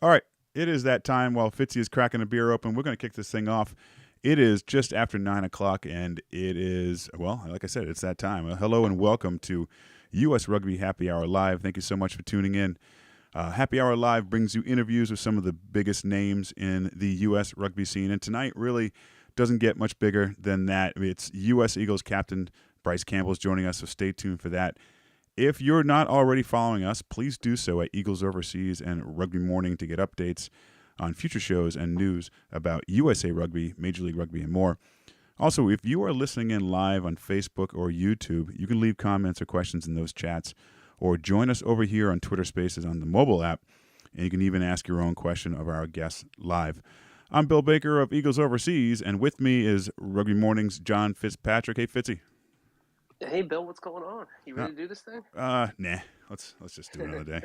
All right, it is that time while Fitzy is cracking a beer open. We're going to kick this thing off. It is just after 9 o'clock, and it is, well, like I said, it's that time. Hello and welcome to U.S. Rugby Happy Hour Live. Thank you so much for tuning in. Happy Hour Live brings you interviews with some of the biggest names in the U.S. rugby scene, and tonight really doesn't get much bigger than that. It's U.S. Eagles captain Bryce Campbell is joining us, so stay tuned for that. If you're not already following us, please do so at Eagles Overseas and Rugby Morning to get updates on future shows and news about USA Rugby, Major League Rugby, and more. Also, if you are listening in live on Facebook or YouTube, you can leave comments or questions in those chats, or join us over here on Twitter Spaces on the mobile app, and you can even ask your own question of our guests live. I'm Bill Baker of Eagles Overseas, and with me is Rugby Morning's John Fitzpatrick. Hey, Fitzy. Hey, Bill, what's going on? You ready to do this thing? Nah. Let's just do another day.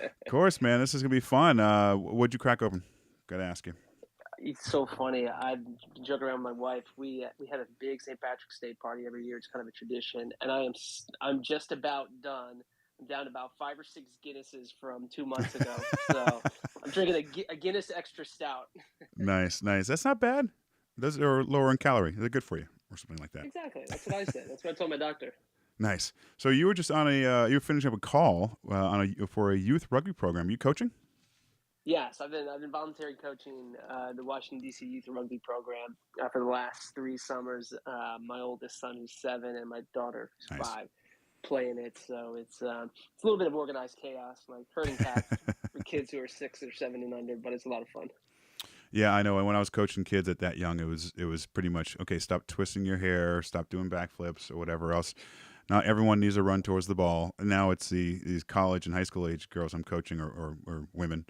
Of course, man. This is gonna be fun. What'd you crack open? Gotta ask you. It's so funny. I joke around with my wife. We had a big St. Patrick's Day party every year. It's kind of a tradition, and I'm just about done. I'm down to about 5 or 6 Guinnesses from 2 months ago. So I'm drinking a Guinness Extra Stout. Nice. That's not bad. Those are lower in calorie. They're good for you, or something like that. Exactly. That's what I said. That's what I told my doctor. Nice. So you were just on you were finishing up a call for a youth rugby program. Are you coaching? Yes, I've been volunteering coaching the Washington D.C. Youth Rugby Program for the last 3 summers. My oldest son, who's 7, and my daughter, who's Nice. 5, playing it. So it's a little bit of organized chaos, like herding cats for kids who are 6 or 7 and under, but it's a lot of fun. Yeah, I know. And when I was coaching kids at that young, it was pretty much okay. Stop twisting your hair. Stop doing backflips or whatever else. Not everyone needs to run towards the ball. And now it's these college and high school age girls I'm coaching or women.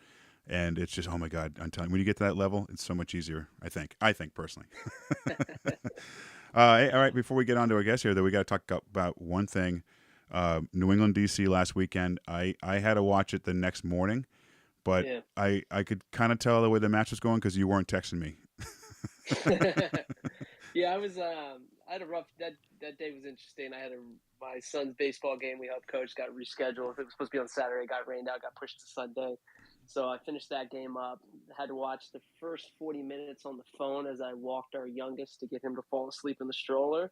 And it's just, oh my God, I'm telling you, when you get to that level, it's so much easier, I think personally. Hey, all right, before we get on to our guest here, though, we got to talk about one thing. New England, D.C. last weekend, I had to watch it the next morning, but Yeah. I could kind of tell the way the match was going because you weren't texting me. Yeah, I had a rough, that day was interesting. My son's baseball game we helped coach got rescheduled. It was supposed to be on Saturday, got rained out, got pushed to Sunday. So I finished that game up, had to watch the first 40 minutes on the phone as I walked our youngest to get him to fall asleep in the stroller.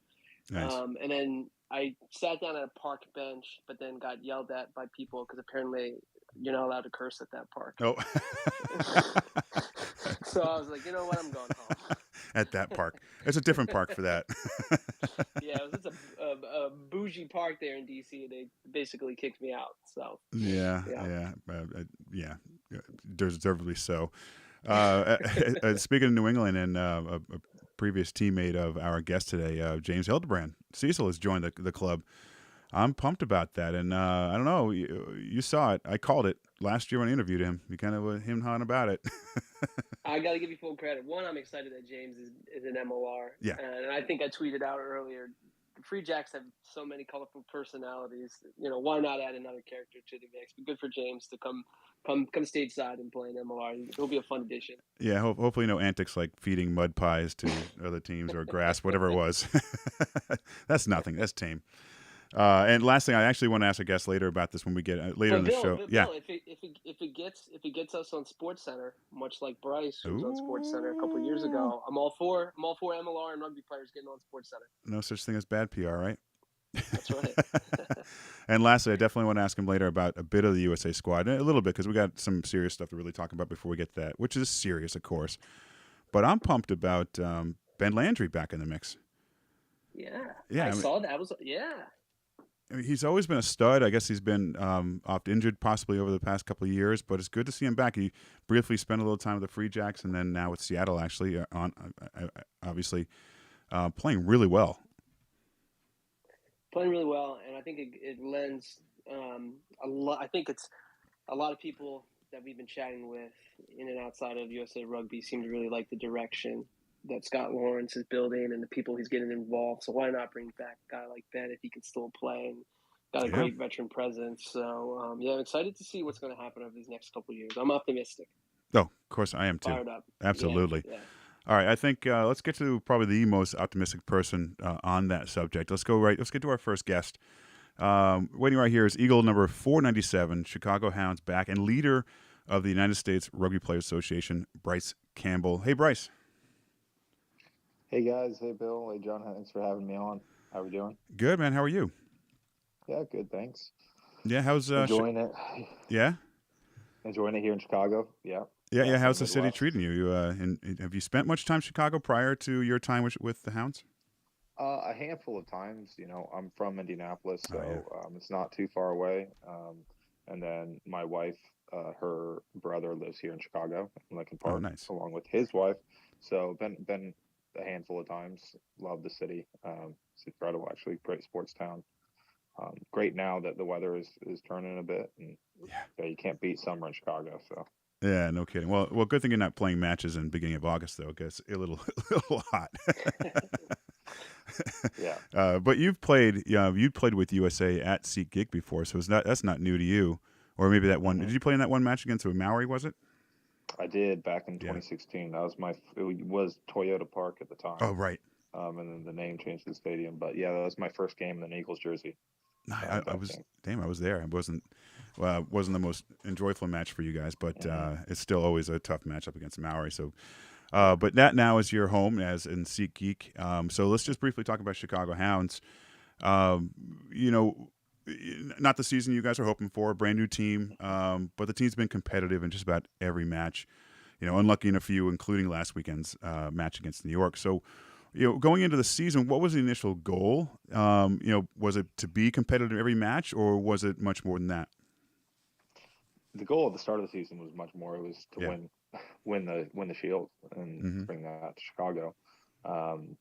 Nice. And then I sat down at a park bench, but then got yelled at by people because apparently you're not allowed to curse at that park. Oh. So I was like, you know what, I'm going home. At that park. It's a different park for that. Yeah, it's a bougie park there in D.C. They basically kicked me out. So Yeah. Deservedly so. Speaking of New England and a previous teammate of our guest today, James Hildebrand, Cecil has joined the club. I'm pumped about that, and I don't know. You saw it. I called it last year when I interviewed him. You kind of were him-hawing about it. I got to give you full credit. One, I'm excited that James is an MLR. Yeah. And I think I tweeted out earlier, the Free Jacks have so many colorful personalities. You know, why not add another character to the mix? But good for James to come stateside and play an MLR. It'll be a fun addition. Yeah, hopefully no antics like feeding mud pies to other teams or grass, whatever it was. That's nothing. That's tame. And last thing, I actually want to ask a guest later about this when we get later in the show. Bill, yeah. If it gets us on SportsCenter, much like Bryce, who was on SportsCenter a couple of years ago, I'm all for MLR and rugby players getting on SportsCenter. No such thing as bad PR, right? That's right. And lastly, I definitely want to ask him later about a bit of the USA squad, a little bit, because we got some serious stuff to really talk about before we get to that, which is serious, of course. But I'm pumped about Ben Landry back in the mix. Yeah. I saw that. I mean, he's always been a stud. I guess he's been oft injured possibly over the past couple of years, but it's good to see him back. He briefly spent a little time with the Free Jacks and then now with Seattle, actually, obviously playing really well. Playing really well, and I think it lends a lot. I think it's a lot of people that we've been chatting with in and outside of USA Rugby seem to really like the direction that Scott Lawrence is building and the people he's getting involved. So why not bring back a guy like Ben if he can still play and got a great veteran presence. So, I'm excited to see what's going to happen over these next couple of years. I'm optimistic. Oh, of course I am too. Fired up. Absolutely. Yeah. All right, I think let's get to probably the most optimistic person on that subject. Let's get to our first guest. Waiting right here is Eagle number 497, Chicago Hounds back, and leader of the United States Rugby Players Association, Bryce Campbell. Hey, Bryce. Hey guys, hey Bill, hey John, thanks for having me on. How we doing? Good, man. How are you? Yeah, good, thanks. Yeah, how's Enjoying it. yeah? Enjoying it here in Chicago. Yeah, Yeah. back in the How's the city Midwest. treating you? And have you spent much time in Chicago prior to your time with the Hounds? A handful of times. I'm from Indianapolis, Oh yeah. so it's not too far away. And then my wife, her brother lives here in Chicago, in Lincoln Oh, Park, nice. along with his wife. So been a handful of times. Love the city. It's incredible, actually. Great sports town. Great now that the weather is turning a bit, and Yeah. yeah, you can't beat summer in Chicago. So Yeah, no kidding. Well, good thing you're not playing matches in the beginning of August though, because a little, a little hot. yeah, But you played with USA at SeatGeek before, so that's not new to you. Or maybe that one. hmm Did you play in that one match against Maori? Was it? I did back in Yeah. 2016. That was it was Toyota Park at the Oh, time, right. and then the name changed to the stadium. But yeah, that was my first game in an Eagles jersey I back was then. damn. I was there. I wasn't the most enjoyable match for you guys, but hmm it's still always a tough matchup against Maori. So, but that now is your home as in SeatGeek. So let's just briefly talk about Chicago Hounds. Um, you know, not the season you guys are hoping for, a brand new team, but the team's been competitive in just about every match. Unlucky in a few, including last weekend's match against New York. So, going into the season, what was the initial goal? Was it to be competitive every match, or was it much more than that? The goal at the start of the season was much more. It was to Yeah. win the Shield and Mm-hmm. bring that to Chicago. Um,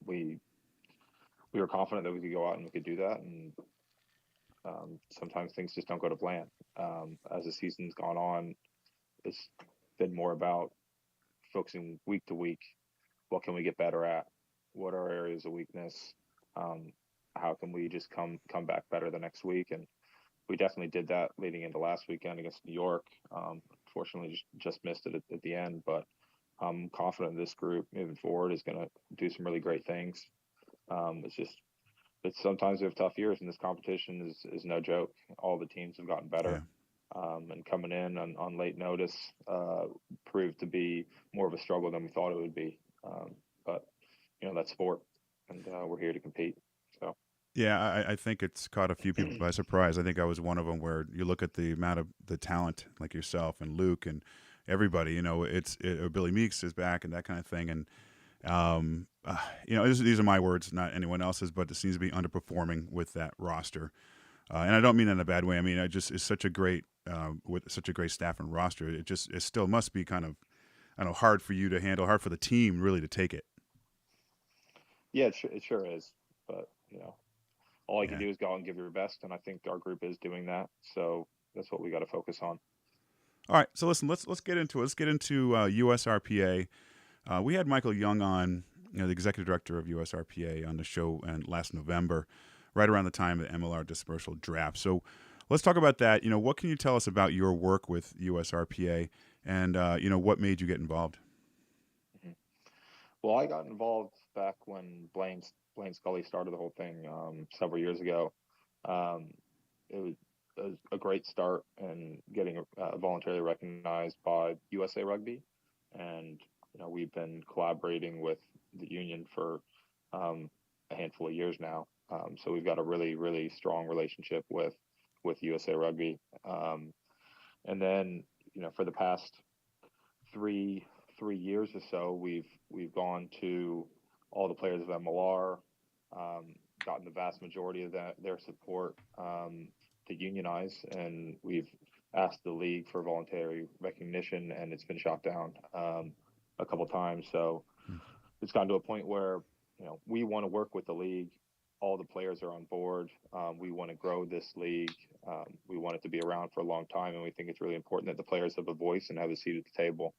we we were confident that we could go out and we could do that, and sometimes things just don't go to plan. As the season's gone on, it's been more about focusing week to week. What can we get better at? What are our areas of weakness? Um, how can we just come back better the next week? And we definitely did that leading into last weekend against New York. Fortunately, just missed it at the end, but I'm confident this group moving forward is going to do some really great things. It's just it's sometimes we have tough years, and this competition is no joke. All the teams have gotten Yeah. better, and coming in on late notice proved to be more of a struggle than we thought it would be. But that's sport, and we're here to compete. So Yeah, I think it's caught a few people by surprise. I think I was one of them. Where you look at the amount of the talent, like yourself and Luke and everybody. Billy Meeks is back and that kind of thing. And these are my words, not anyone else's. But it seems to be underperforming with that roster. And I don't mean that in a bad way. I mean, I just it's such a great with such a great staff and roster. It still must be kind of I don't know hard for you to handle, hard for the team really to take it. yeah, it sure is. But all you can Yeah. do is go out and give your best, and I think our group is doing that. So that's what we got to focus on. All right. So listen, let's get into it. Let's get into USRPA. We had Michael Young on, the executive director of USRPA, on the show and last November, right around the time of the MLR dispersal draft. So let's talk about that. What can you tell us about your work with USRPA, and what made you get involved? Mhm. Well, I got involved back when Blaine Scully started the whole thing several years ago. Um, it was a great start and getting voluntarily recognized by USA Rugby, and we've been collaborating with the union for um, a handful of years now. So we've got a really strong relationship with USA Rugby, and then for the past three three years or so, we've gone to all the players of MLR, gotten the vast majority of their support to unionize, and we've asked the league for voluntary recognition, and it's been shot down a couple times. So Hmm. it's gotten to a point where we want to work with the league. All the players are on board. We want to grow this league. We want it to be around for a long time, and we think it's really important that the players have a voice and have a seat at the table.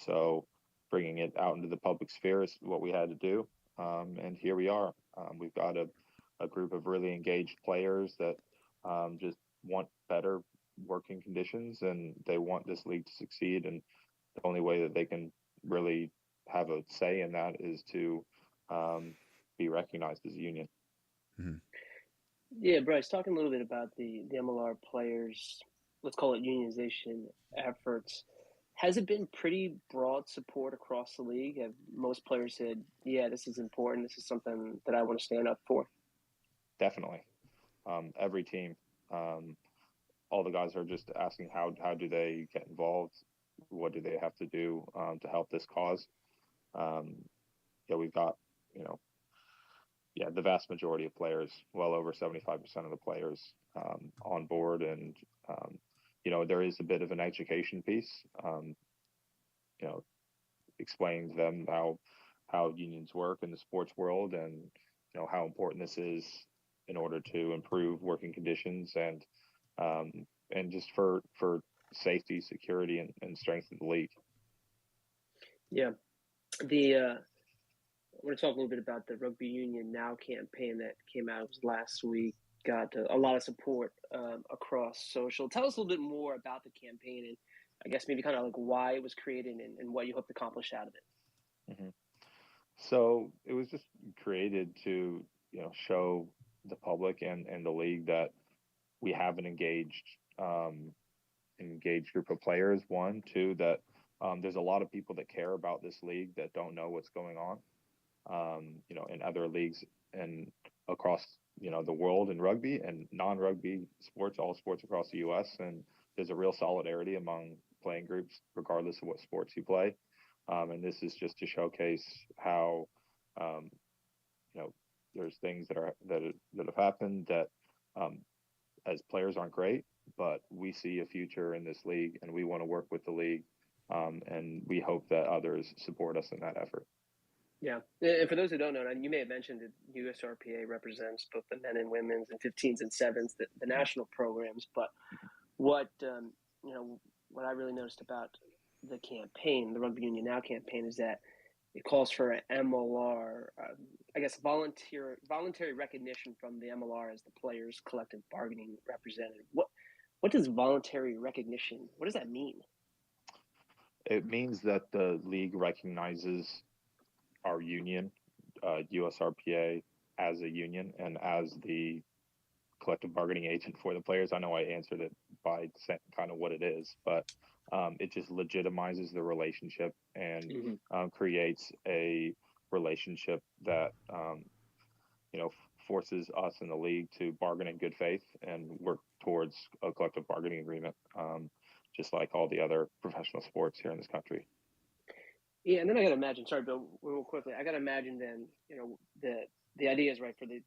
So bringing it out into the public sphere is what we had to do, and here we are. We've got a group of really engaged players that just want better working conditions, and they want this league to succeed. And the only way that they can really have a say in that is to um, be recognized as a union. Hmm. Yeah, Bryce, talking a little bit about the MLR players. let's call it unionization efforts, has it been pretty broad support across the league? Have most players said, yeah, this is important, this is something that I want to stand up for? Definitely. Every team, um, all the guys are just asking how do they get involved? What do they have to do to help this cause? Um, yeah, we've got, you know, yeah, the vast majority of players, well over 75% of the players on board. And, there is a bit of an education piece, you know, explaining to them how unions work in the sports world and, how important this is in order to improve working conditions um, and just for safety, security, and strength of the league. Yeah. I want to talk a little bit about the Rugby Union Now campaign that came out last week. Got a lot of support across social. Tell us a little bit more about the campaign and I guess maybe kind of like why it was created and what you hope to accomplish out of it. Mm-hmm. So it was just created to, show the public and the league that we have an engaged group of players. One, two, that there's a lot of people that care about this league that don't know what's going on, in other leagues and across, the world in rugby and non-rugby sports, all sports across the U.S. And there's a real solidarity among playing groups, regardless of what sports you play. And this is just to showcase how, um, there's things that have happened that as players aren't great, but we see a future in this league and we want to work with the league. And we hope that others support us in that effort. Yeah. And for those who don't know, and you may have mentioned that USRPA represents both the men and women's and 15s and 7s, the national programs. But what, what I really noticed about the campaign, the Rugby Union Now campaign, is that it calls for an MLR, I guess voluntary recognition from the MLR as the players' collective bargaining representative. What does voluntary recognition, what does that mean? It means that the league recognizes our union, USRPA, as a union and as the collective bargaining agent for the players. I know I answered it by saying kind of what it is, but it just legitimizes the relationship and creates a relationship that forces us in the league to bargain in good faith and work towards a collective bargaining agreement, just like all the other professional sports here in this country. Yeah, and then I got to imagine. Sorry, Bill, real quickly. I got to imagine then, the idea is right for the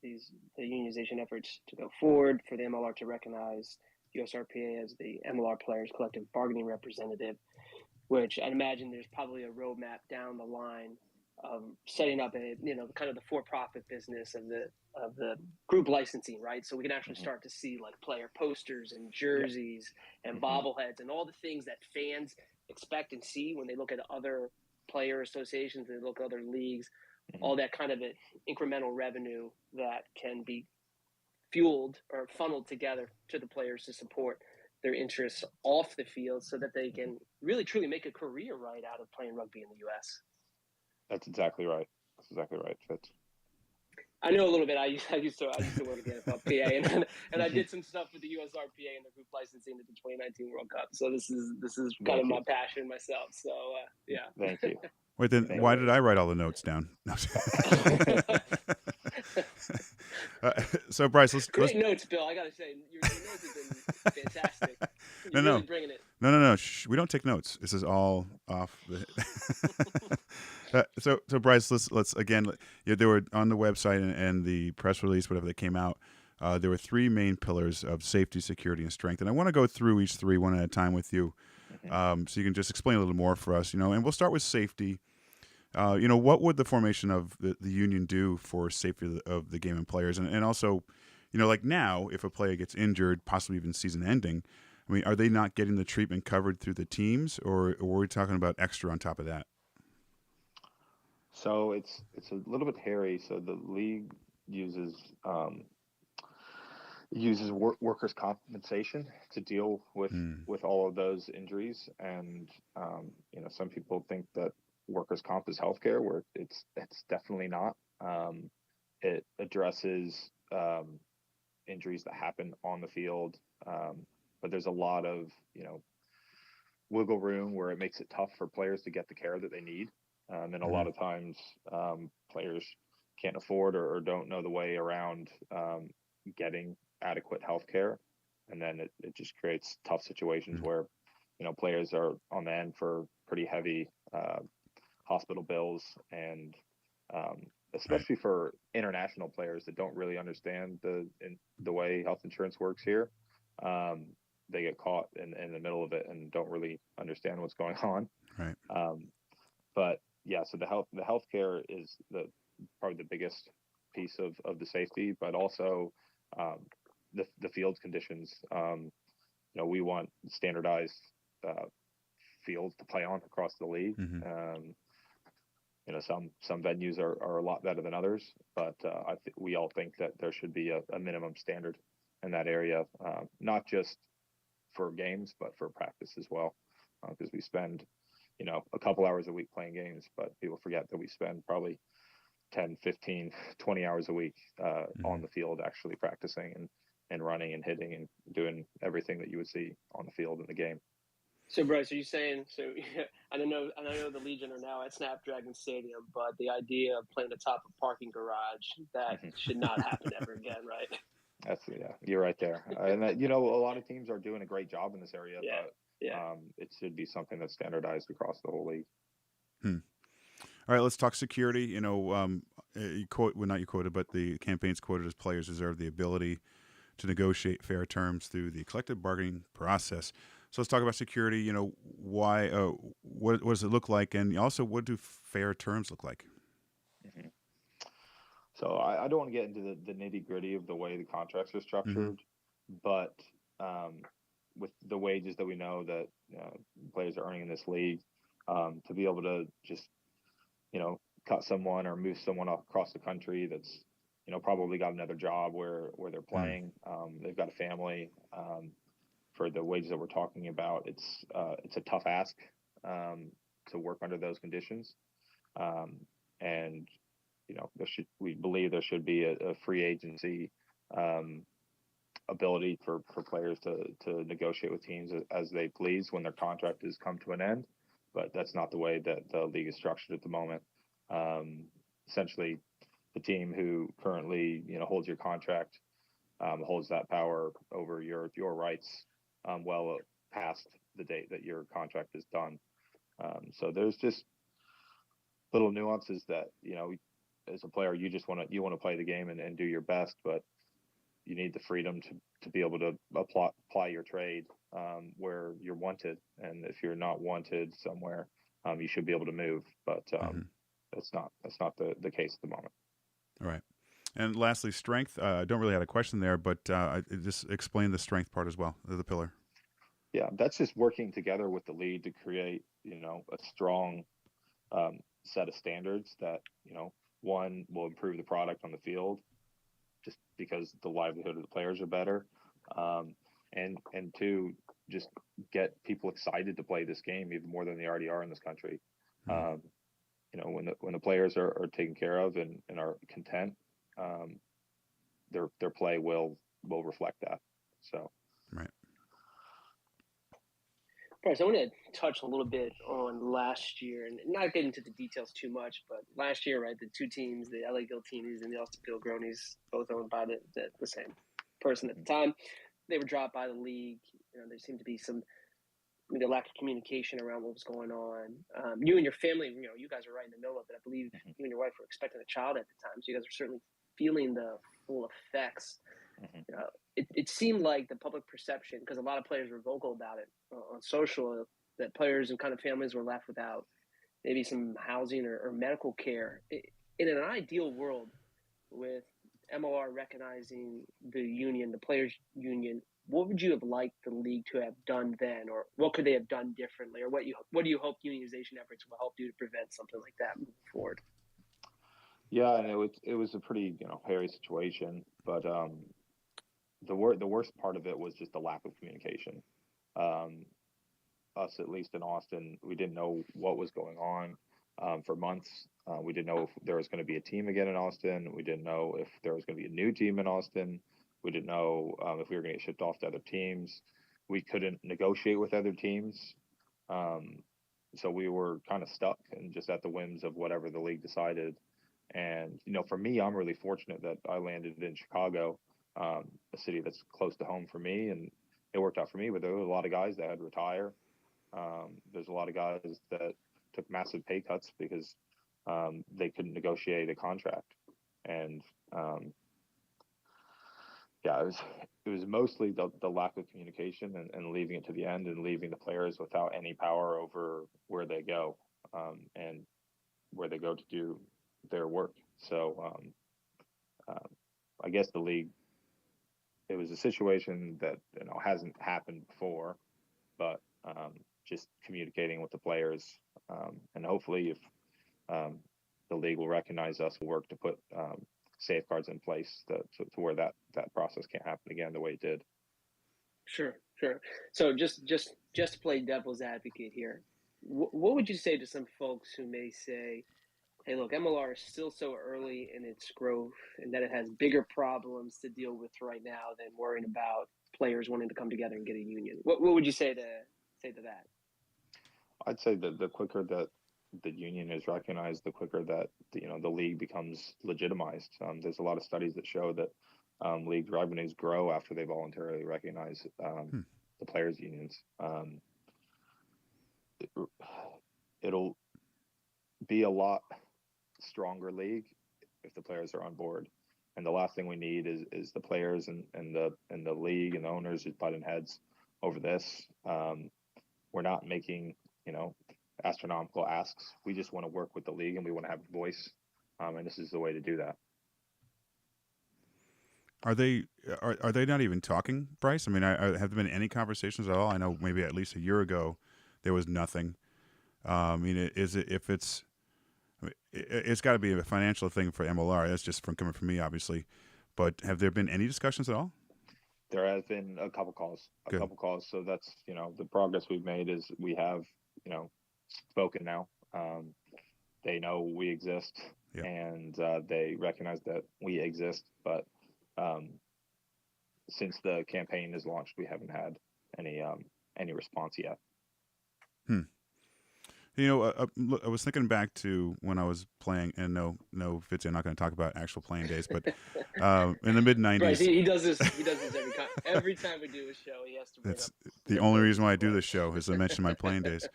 unionization efforts to go forward, for the MLR to recognize USRPA as the MLR players' collective bargaining representative, which I'd imagine there's probably a roadmap down the line of setting up a kind of the for-profit business of the group licensing, right? So we can actually start to see like player posters and jerseys and bobbleheads and all the things that fans expect and see when they look at other player associations, they look at other leagues, all that kind of incremental revenue that can be fueled or funneled together to the players to support their interests off the field so that they can really truly make a career right out of playing rugby in the U.S. That's exactly right. Fitz. I know a little bit. I used to work at the NFLPA, and I did some stuff with the USRPA and the group licensing at the 2019 World Cup. So this is kind of my passion myself. So yeah. Thank you. Wait, then why did I write all the notes down? So Bryce, let's great notes, Bill. I gotta say, your notes have been fantastic. You're really bringing it. No. Shh, we don't take notes. This is all off the. So Bryce, let's again. There were on the website and the press release, whatever that came out. There were three main pillars of safety, security, and strength, and I want to go through each three one at a time with you, so you can just explain a little more for us. And we'll start with safety. What would the formation of the union do for safety of the game and players, and also, like now, if a player gets injured, possibly even season ending, I mean, are they not getting the treatment covered through the teams, or are we talking about extra on top of that? So it's a little bit hairy. So the league uses workers' compensation to deal with all of those injuries, and some people think that workers' comp is healthcare, where it's definitely not. It addresses injuries that happen on the field, but there's a lot of, wiggle room where it makes it tough for players to get the care that they need. And a lot of times players can't afford or don't know the way around getting adequate health care. And then it just creates tough situations where, players are on the end for pretty heavy hospital bills, and especially for international players that don't really understand the way health insurance works here. They get caught in the middle of it and don't really understand what's going on. Right. But yeah, so the healthcare is probably the biggest piece of the safety, but also the field conditions. We want standardized fields to play on across the league. Some venues are a lot better than others, but we all think that there should be a minimum standard in that area, not just for games, but for practice as well, because we spend, a couple hours a week playing games, but people forget that we spend probably 10, 15, 20 hours a week on the field actually practicing and running and hitting and doing everything that you would see on the field in the game. So, Bryce, are you saying, I don't know the Legion are now at Snapdragon Stadium, but the idea of playing atop a parking garage, that should not happen ever again, right? You're right there. And that, a lot of teams are doing a great job in this area, but it should be something that's standardized across the whole league. All right, let's talk security. You quote, well, not you quoted, but the campaign's quoted as players deserve the ability to negotiate fair terms through the collective bargaining process. So let's talk about security. Why? What does it look like, and also what do fair terms look like? So I don't want to get into the nitty gritty of the way the contracts are structured, but with the wages that we know that players are earning in this league, to be able to just cut someone or move someone across the country that's probably got another job where they're playing, they've got a family, for the wages that we're talking about, it's a tough ask to work under those conditions, and we believe there should be a free agency ability for players to negotiate with teams as they please when their contract has come to an end, but that's not the way that the league is structured at the moment. Essentially, the team who currently holds your contract holds that power over your rights well past the date that your contract is done. So there's just little nuances that as a player you want to play the game and do your best, but you need the freedom to be able to apply your trade where you're wanted, and if you're not wanted somewhere, you should be able to move, but that's not the case at the moment. All right. And lastly, strength. I don't really have a question there, but just explain the strength part as well, the pillar. Yeah, that's just working together with the league to create, a strong set of standards that, one, will improve the product on the field just because the livelihood of the players are better. And two, just get people excited to play this game even more than they already are in this country. When the players are taken care of and are content, their play will reflect that. So, right. Bryce, I want to touch a little bit on last year and not get into the details too much, but last year, right, the two teams, the LA Giltinis and the Austin Gilgronis, both owned by the same person at the time, they were dropped by the league. There seemed to be the lack of communication around what was going on. You and your family, you guys are right in the middle of it. I believe you and your wife were expecting a child at the time, so you guys are certainly feeling the full effects. It seemed like the public perception, because a lot of players were vocal about it on social, that players and kind of families were left without maybe some housing or medical care. In an ideal world, with MLR recognizing the union, the players' union, what would you have liked the league to have done then, or what could they have done differently, or what do you hope unionization efforts will help do to prevent something like that moving forward? Yeah, and it was a pretty hairy situation, but the worst part of it was just the lack of communication. Us, at least in Austin, we didn't know what was going on for months. We didn't know if there was going to be a team again in Austin. We didn't know if there was going to be a new team in Austin. We didn't know if we were going to get shipped off to other teams. we couldn't negotiate with other teams. So we were kind of stuck and just at the whims of whatever the league decided. And, for me, I'm really fortunate that I landed in Chicago, a city that's close to home for me. And it worked out for me, but there were a lot of guys that had to retire. There's a lot of guys that took massive pay cuts because they couldn't negotiate a contract. And it was mostly the lack of communication and leaving it to the end and leaving the players without any power over where they go and where they go to do their work. So I guess the league, it was a situation that hasn't happened before, but just communicating with the players and hopefully if the league will recognize us, will work to put safeguards in place to where that process can't happen again the way it did. Sure. So just to play devil's advocate here, what would you say to some folks who may say, hey, look, MLR is still so early in its growth and that it has bigger problems to deal with right now than worrying about players wanting to come together and get a union? What would you say to that? I'd say that the quicker that the union is recognized, the quicker that the league becomes legitimized. There's a lot of studies that show that league revenues grow after they voluntarily recognize the players' unions. It'll be a lot stronger league if the players are on board. And the last thing we need is the players and the league and the owners just butting heads over this. We're not making astronomical asks. We just want to work with the league and we want to have a voice. And this is the way to do that. Are they not even talking, Bryce? I mean, have there been any conversations at all? I know maybe at least a year ago there was nothing. I mean, it's got to be a financial thing for MLR. That's just coming from me, obviously. But have there been any discussions at all? There has been a couple calls. So that's, the progress we've made is we have, spoken now. They know we exist and they recognize that we exist. But since the campaign is launched, we haven't had any response yet. I was thinking back to when I was playing, and no, Fitzy, I'm not going to talk about actual playing days, but in the mid-'90s. Right, he does this every time we do a show, he has to bring That's up the only reason why I do this show is to mention my playing days.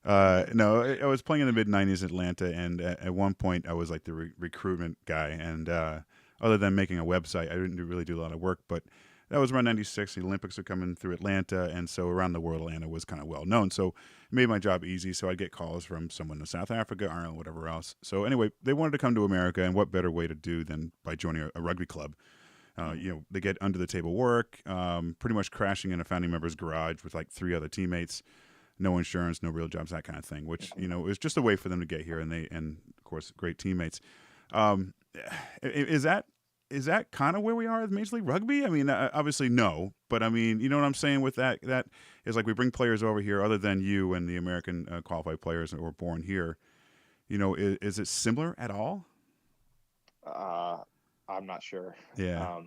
No, I was playing in the mid-'90s in Atlanta, and at one point I was like the recruitment guy, and other than making a website, I didn't really do a lot of work, but that was around 96. The Olympics were coming through Atlanta, and so around the world, Atlanta was kind of well known. So it made my job easy. So I'd get calls from someone in South Africa, Ireland, whatever else. So anyway, they wanted to come to America, and what better way to do than by joining a rugby club? They get under the table work, pretty much crashing in a founding member's garage with like 3 other teammates, no insurance, no real jobs, that kind of thing. Which is just a way for them to get here, and of course great teammates. Is that kind of where we are with Major League Rugby? I mean, obviously no, but I mean, you know what I'm saying with that? That is like we bring players over here other than you and the American qualified players that were born here. Is it similar at all? I'm not sure. Yeah.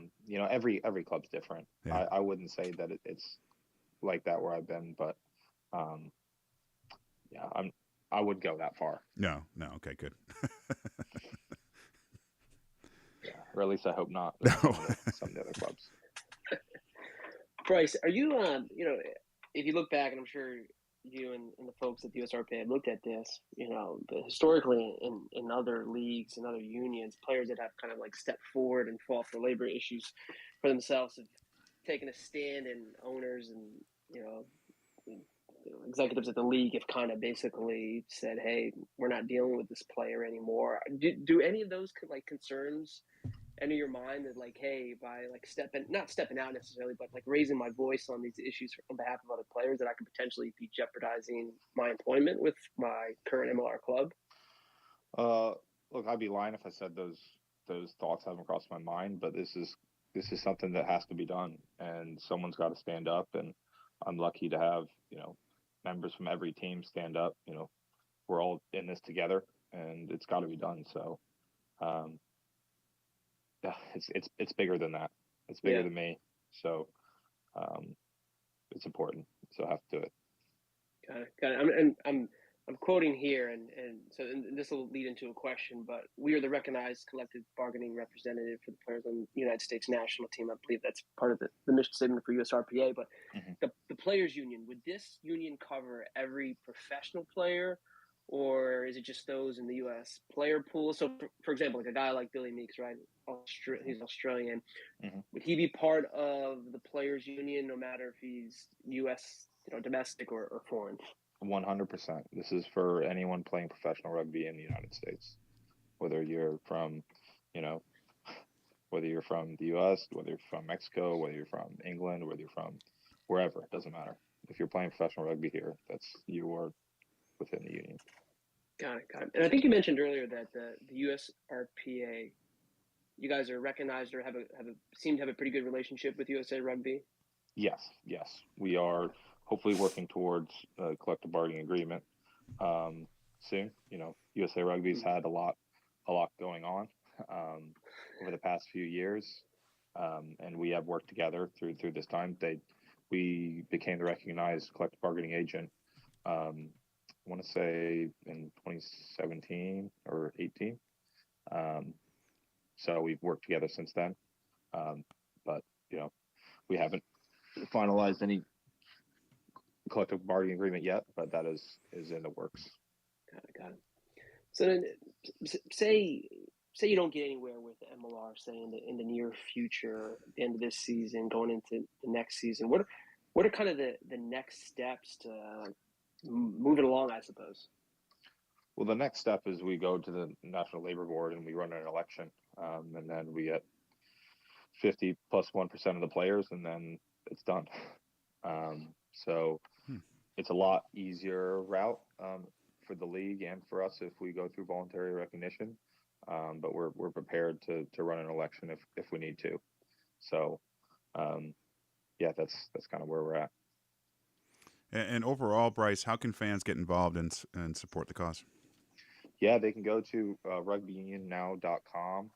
Every club's different. Yeah. I wouldn't say that it's like that where I've been, but I wouldn't go that far. No. Okay, good. Or at least I hope not. No. Some of the other clubs. Bryce, are you if you look back, and I'm sure you and the folks at the USRP have looked at this, but historically in other leagues and other unions, players that have kind of like stepped forward and fought for labor issues for themselves have taken a stand, and owners and executives at the league have kind of basically said, hey, we're not dealing with this player anymore. Do any of those like concerns enter your mind that like, hey, by like not stepping out necessarily, but like raising my voice on these issues on behalf of other players, that I could potentially be jeopardizing my employment with my current MLR club? Look, I'd be lying if I said those thoughts haven't crossed my mind, but this is something that has to be done, and someone's got to stand up. And I'm lucky to have members from every team stand up. We're all in this together, and it's got to be done. So, it's bigger than that. It's bigger than me. So, it's important. So I have to do it. Got it. I'm quoting here, and this will lead into a question. But we are the recognized collective bargaining representative for the players on the United States national team. I believe that's part of the mission statement for USRPA. But the players union, would this union cover every professional player, or is it just those in the U.S. player pool? So, for example, like a guy like Billy Meeks, right? He's Australian. Would he be part of the players union, no matter if he's U.S. domestic or foreign? 100%. This is for anyone playing professional rugby in the United States, whether you're from, whether you're from the U.S., whether you're from Mexico, whether you're from England, whether you're from wherever, it doesn't matter. If you're playing professional rugby here, you are within the union. Got it. And I think you mentioned earlier that the USRPA, you guys are recognized or seem to have a pretty good relationship with USA Rugby. Yes. We are hopefully working towards a collective bargaining agreement soon. USA Rugby's had a lot going on over the past few years, and we have worked together through this time. We became the recognized collective bargaining agent. I want to say in 2017 or 18. So we've worked together since then, but we haven't finalized any collective bargaining agreement yet, but that is in the works. Got it. So then, say you don't get anywhere with MLR, say in the near future, at the end of this season, going into the next season. What are kind of the next steps to move it along, I suppose? Well, the next step is we go to the National Labor Board and we run an election, and then we get 50 plus 1% of the players, and then it's done. So it's a lot easier route for the league and for us if we go through voluntary recognition. But we're prepared to run an election if we need to. So that's kind of where we're at. And overall, Bryce, how can fans get involved and support the cause? Yeah, they can go to rugbyunionnow.com.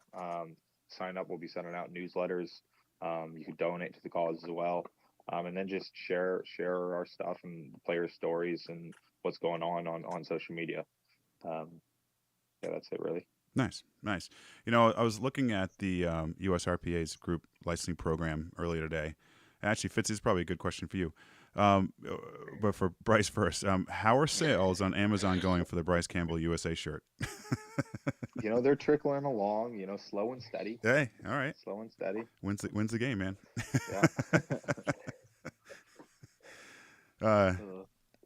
Sign up. We'll be sending out newsletters. You can donate to the cause as well. And then just share our stuff and player stories and what's going on social media. That's it really. Nice. I was looking at the USRPA's group licensing program earlier today. Actually, Fitz, is probably a good question for you. But for Bryce first, how are sales on Amazon going for the Bryce Campbell USA shirt? They're trickling along, slow and steady. Hey, all right. Slow and steady. Wins the game, man. Yeah.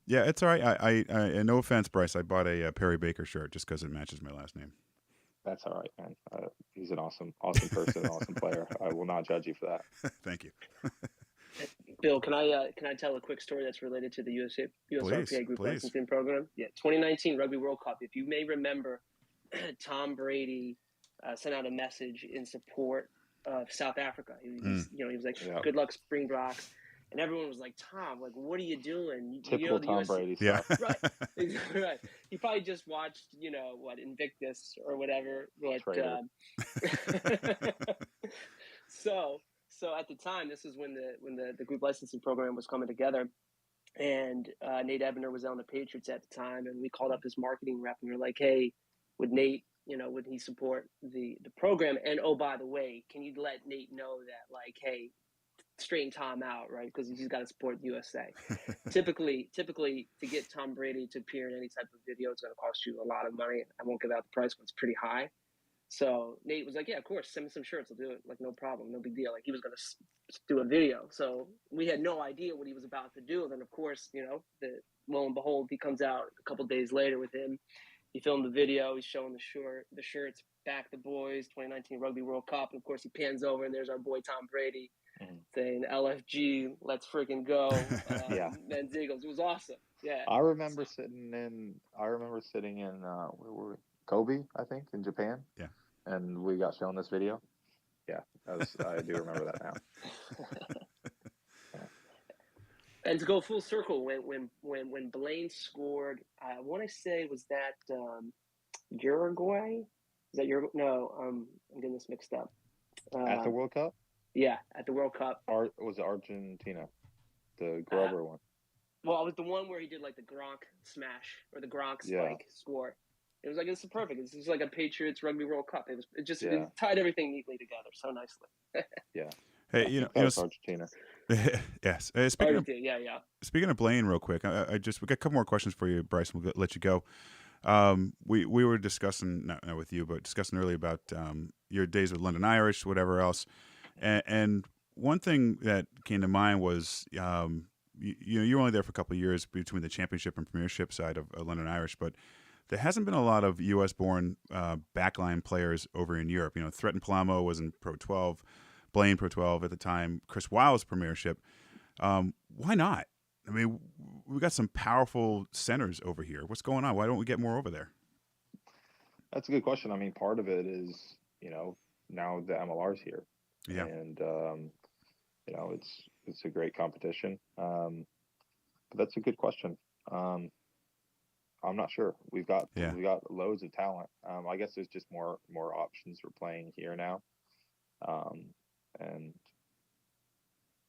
Yeah, it's all right. I no offense, Bryce. I bought a Perry Baker shirt just because it matches my last name. That's all right, man. He's an awesome person, an awesome player. I will not judge you for that. Thank you. Bill, can I tell a quick story that's related to the USRPA group licensing program? Yeah, 2019 Rugby World Cup. If you may remember, Tom Brady sent out a message in support of South Africa. He was like, "Good luck, Springboks," and everyone was like, "Tom, like, what are you doing?" Typical Tom Brady stuff. Yeah, right. He probably just watched, Invictus or whatever. But So at the time, this is when the group licensing program was coming together, and Nate Ebner was on the Patriots at the time, and we called up his marketing rep, and we were like, "Hey, would Nate, would he support the program? And oh, by the way, can you let Nate know that, like, hey, straighten Tom out, right? Because he's got to support the USA." Typically, to get Tom Brady to appear in any type of video, it's going to cost you a lot of money. I won't give out the price, but it's pretty high. So Nate was like, "Yeah, of course, send me some shirts. I'll do it. Like, no problem, no big deal." Like, he was going to do a video. So we had no idea what he was about to do. And then, of course, lo and behold, he comes out a couple days later with him. He filmed the video. He's showing the shirts, back the boys, 2019 Rugby World Cup. And, of course, he pans over, and there's our boy Tom Brady saying, "LFG, let's freaking go." Men's Eagles. It was awesome. Yeah. I remember sitting in where were we? Kobe, I think, in Japan. Yeah. And we got shown this video. Yeah, I do remember that now. And to go full circle, when Blaine scored, I want to say, was that Uruguay? Is that Uruguay? No, I'm getting this mixed up. At the World Cup? Yeah, at the World Cup. Was it Argentina? the Grover one. Well, it was the one where he did like the Gronk smash or the Gronk Yeah. spike score. It was like, it's perfect. This is like a Patriots Rugby World Cup. It Yeah. tied everything neatly together so nicely. Yeah. Hey, I you know, think that was Argentina. yes. Speaking of Blaine, real quick, we got a couple more questions for you, Bryce. We'll let you go. We were discussing, not with you, but discussing earlier about your days with London Irish, whatever else, and one thing that came to mind was you were only there for a couple of years between the championship and premiership side of London Irish, but there hasn't been a lot of U.S.-born backline players over in Europe. You know, Threaten Palamo was in Pro 12, Blaine Pro 12 at the time, Chris Wiles premiership. Why not? I mean, we got some powerful centers over here. What's going on? Why don't we get more over there? That's a good question. I mean, part of it is, now the MLR's here. Yeah. And, it's a great competition. But that's a good question. I'm not sure. We've got loads of talent. I guess there's just more options for playing here now. And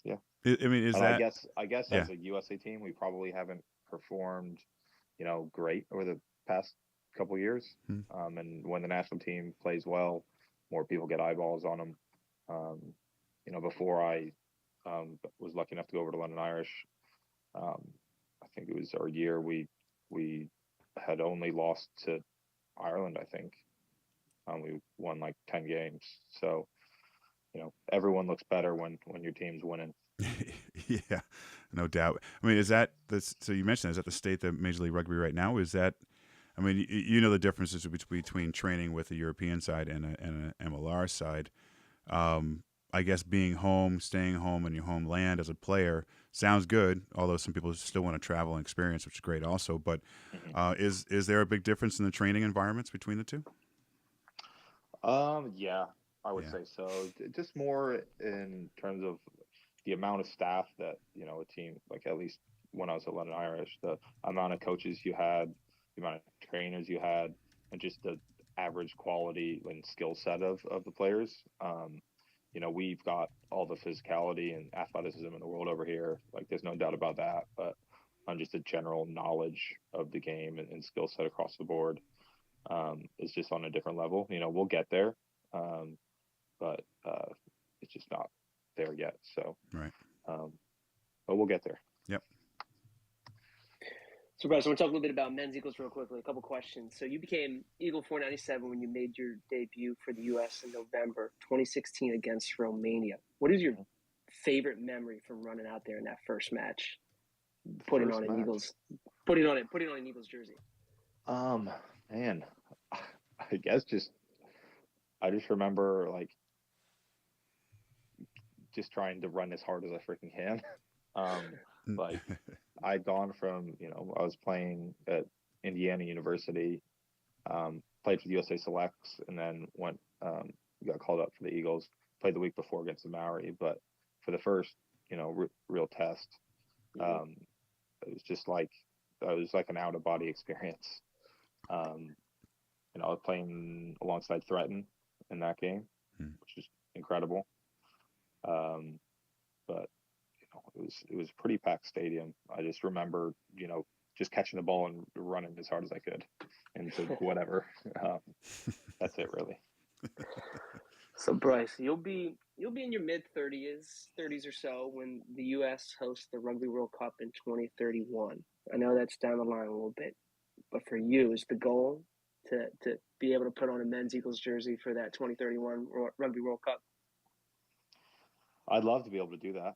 yeah. I mean, is and that? I guess as a USA team, we probably haven't performed, great over the past couple of years. And when the national team plays well, more people get eyeballs on them. Before I was lucky enough to go over to London Irish, I think it was our year we had only lost to Ireland. I think we won like 10 games. So everyone looks better when your team's winning. Yeah, no doubt. I mean, is that this? So you mentioned, is that the state that Major League Rugby right now? Is that? I mean, you know the differences between training with the European side and an MLR side. I guess being home, staying home in your homeland as a player sounds good. Although some people still want to travel and experience, which is great also. But is there a big difference in the training environments between the two? Yeah, I would say so. Just more in terms of the amount of staff that a team, like at least when I was at London Irish, the amount of coaches you had, the amount of trainers you had, and just the average quality and skill set of the players. We've got all the physicality and athleticism in the world over here. Like, there's no doubt about that. But on just a general knowledge of the game and skill set across the board, is just on a different level. We'll get there, but it's just not there yet. So, right. But we'll get there. Yep. So, Bryce, I want to talk a little bit about men's Eagles real quickly. A couple questions. So, you became Eagle 497 when you made your debut for the U.S. in November 2016 against Romania. What is your favorite memory from running out there in that first match, putting on an Eagles jersey? Man, I guess I just remember just trying to run as hard as I freaking can. I'd gone from, I was playing at Indiana University, played for the USA Selects, and then got called up for the Eagles, played the week before against the Maori. But for the first, real test, it was just like an out of body experience. I was playing alongside Threaten in that game, which is incredible. But it was a pretty packed stadium. I just remember, just catching the ball and running as hard as I could into whatever. That's it, really. So, Bryce, you'll be in your mid-30s or so when the U.S. hosts the Rugby World Cup in 2031. I know that's down the line a little bit, but for you, is the goal to be able to put on a men's Eagles jersey for that 2031 Rugby World Cup? I'd love to be able to do that.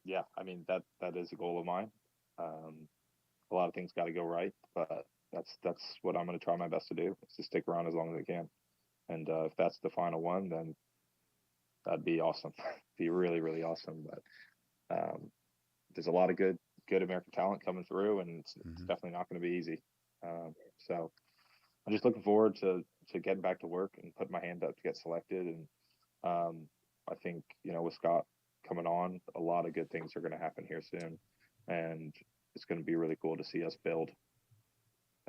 Yeah, I mean, that is a goal of mine. A lot of things got to go right, but that's what I'm going to try my best to do, is to stick around as long as I can. And if that's the final one, then that'd be awesome. Be really, really awesome. But there's a lot of good American talent coming through, and it's definitely not going to be easy. So I'm just looking forward to getting back to work and putting my hand up to get selected. And I think, with Scott coming on, a lot of good things are going to happen here soon. And it's going to be really cool to see us build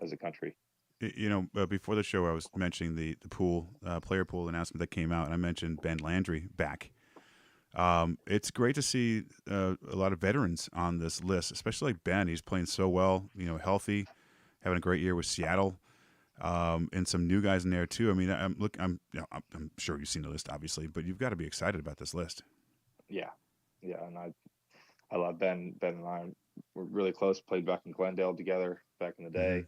as a country. Before the show, I was mentioning the pool, player pool announcement that came out, and I mentioned Ben Landry back. It's great to see a lot of veterans on this list, especially like Ben. He's playing so well, healthy, having a great year with Seattle, and some new guys in there too. I mean, I'm sure you've seen the list, obviously, but you've got to be excited about this list. Yeah, and I love Ben. Ben and I were really close. Played back in Glendale together back in the day.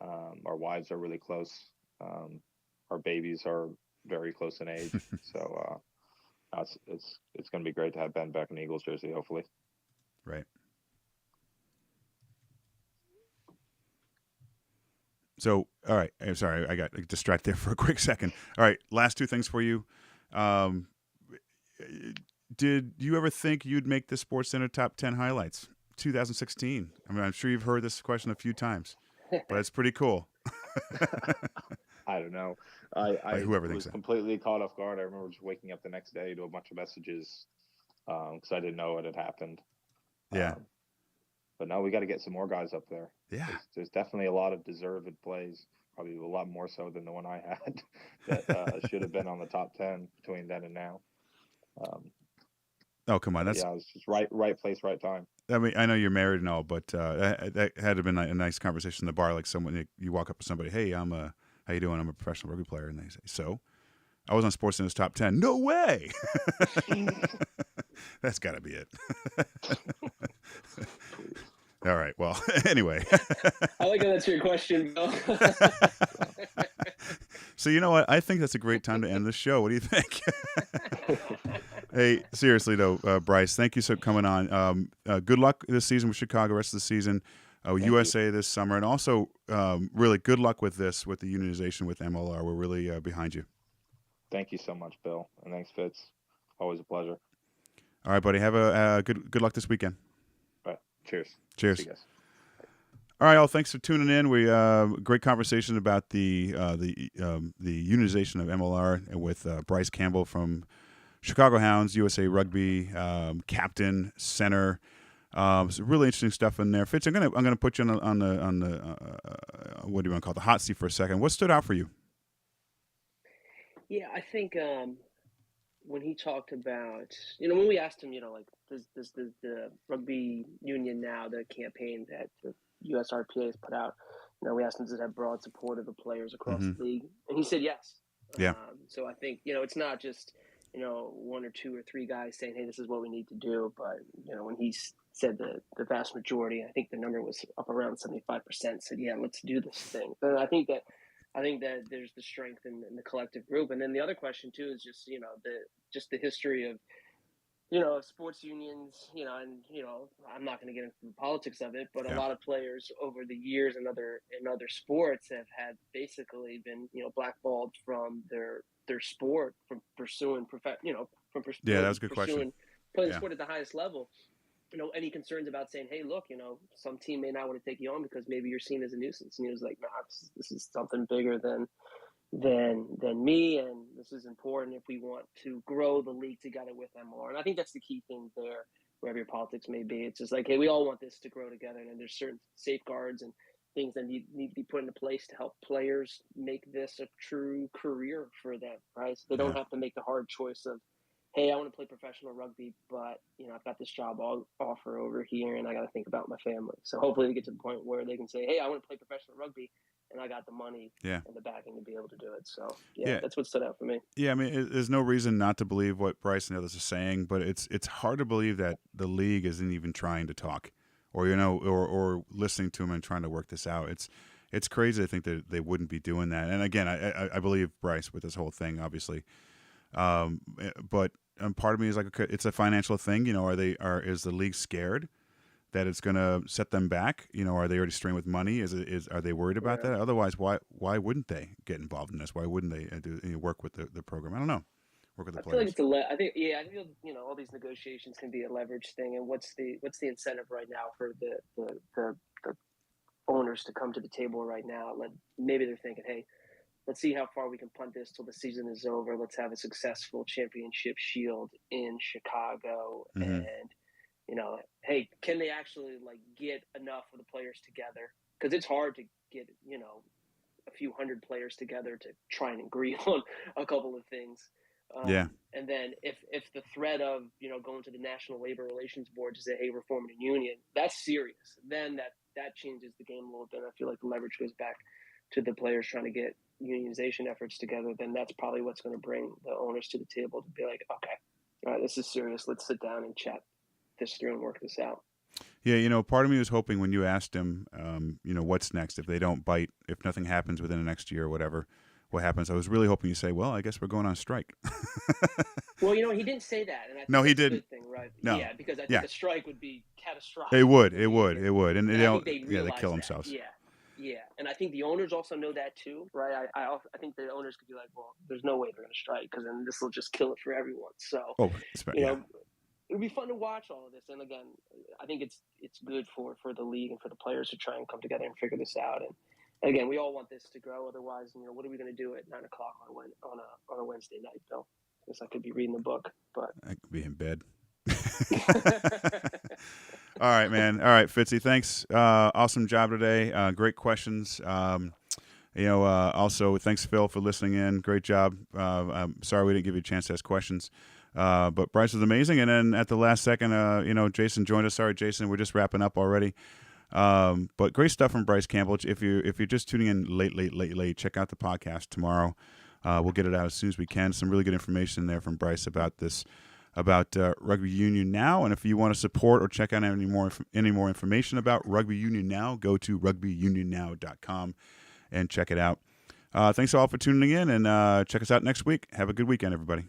Our wives are really close. Our babies are very close in age. So it's going to be great to have Ben back in the Eagles jersey, hopefully. Right. So, all right. I'm sorry, I got distracted there for a quick second. All right, last two things for you. Did you ever think you'd make the SportsCenter top 10 highlights 2016? I mean, I'm sure you've heard this question a few times, but it's pretty cool. I don't know. I whoever was thinks so. completely caught off guard. I remember just waking up the next day to a bunch of messages because I didn't know what had happened. Yeah. But no, we got to get some more guys up there. Yeah. There's definitely a lot of deserved plays, probably a lot more so than the one I had that should have been on the top 10 between then and now. Oh, come on. It was just right place, right time. I mean, I know you're married and all, but that had to have been a nice conversation in the bar. Like someone, you walk up to somebody, hey, how you doing? I'm a professional rugby player. And they say, so? I was on SportsCenter's top 10. No way! That's got to be it. All right. Well, anyway. I like how that's your question, Bill. So you know what? I think that's a great time to end the show. What do you think? Hey, seriously though, Bryce, thank you for coming on. Good luck this season with Chicago, rest of the season, USA this summer, and also really good luck with the unionization with MLR. We're really behind you. Thank you so much, Bill, and thanks, Fitz. Always a pleasure. All right, buddy. Have a good luck this weekend. All right. Cheers. Cheers. See you guys. All right, all. Thanks for tuning in. We great conversation about the unionization of MLR with Bryce Campbell from Chicago Hounds, USA Rugby, captain, center. Some really interesting stuff in there. Fitz, I'm gonna put you on the what do you want to call it, the hot seat for a second. What stood out for you? Yeah, I think when he talked about, when we asked him, like, does the Rugby Union Now, the campaign that the USRPA has put out, we asked him, does it have broad support of the players across the league? And he said yes. Yeah. So I think, it's not just, one or two or three guys saying, hey, this is what we need to do. But, when he said the vast majority, I think the number was up around 75%, said, yeah, let's do this thing. And I think that there's the strength in the collective group. And then the other question too is just the history of, sports unions, and, I'm not going to get into the politics of it, but a lot of players over the years in other sports have had basically been, blackballed from their sport from pursuing that was a good question. Playing sport at the highest level. Any concerns about saying, hey, look, some team may not want to take you on because maybe you're seen as a nuisance. And he was like, nah, this is something bigger than me, and this is important if we want to grow the league together with MLR. And I think that's the key thing there, wherever your politics may be. It's just like, hey, we all want this to grow together, and there's certain safeguards and things that need to be put into place to help players make this a true career for them, right? So they don't have to make the hard choice of, hey, I want to play professional rugby, but I've got this job offer over here, and I got to think about my family. So hopefully they get to the point where they can say, hey, I want to play professional rugby, and I got the money and the backing to be able to do it. So that's what stood out for me. Yeah, I mean, there's no reason not to believe what Bryce and others are saying, but it's hard to believe that the league isn't even trying to talk, or or listening to them and trying to work this out. It's crazy to think that they wouldn't be doing that. And again, I believe Bryce with this whole thing, obviously. But part of me is like, okay, it's a financial thing. Is the league scared that it's going to set them back? Are they already strained with money? Are they worried about that? Otherwise, why wouldn't they get involved in this? Why wouldn't they work with the program? I don't know. Work with the players. Feel like I think all these negotiations can be a leverage thing. And what's the incentive right now for the owners to come to the table right now? Maybe they're thinking, hey, let's see how far we can punt this till the season is over. Let's have a successful championship shield in Chicago. And, hey, can they actually get enough of the players together? Because it's hard to get, a few hundred players together to try and agree on a couple of things. Yeah. And then if the threat of, going to the National Labor Relations Board to say, hey, we're forming a union, that's serious. Then that changes the game a little bit. I feel like the leverage goes back to the players trying to get unionization efforts together. Then that's probably what's going to bring the owners to the table to be like, okay, all right, this is serious. Let's sit down and chat this through and work this out. Yeah, part of me was hoping when you asked him, what's next if they don't bite, if nothing happens within the next year or whatever, what happens? I was really hoping you say, well, I guess we're going on strike. Well, he didn't say that. And I think No, he that's a didn't. good thing, right? No. Yeah, because I think a strike would be catastrophic. It would. And And they I don't. think they They realize kill that. themselves. Yeah. And I think the owners also know that too, right? I think the owners could be like, well, there's no way they're going to strike because then this will just kill it for everyone. So, Yeah. it would be fun to watch all of this. And again, I think it's good for the league and for the players to try and come together and figure this out. And again, we all want this to grow. Otherwise, what are we going to do at 9:00 on a Wednesday night, Bill? I guess I could be reading a book, but I could be in bed. All right, man. All right, Fitzy. Thanks. Awesome job today. Great questions. Also, thanks, Phil, for listening in. Great job. I'm sorry we didn't give you a chance to ask questions. But Bryce was amazing. And then at the last second, Jason joined us. Sorry, Jason, we're just wrapping up already. But great stuff from Bryce Campbell. If you're just tuning in late, check out the podcast tomorrow. We'll get it out as soon as we can. Some really good information there from Bryce about this, about Rugby Union Now. And if you want to support or check out any more information about Rugby Union Now, go to rugbyunionnow.com and check it out. Thanks all for tuning in, and check us out next week. Have a good weekend, everybody.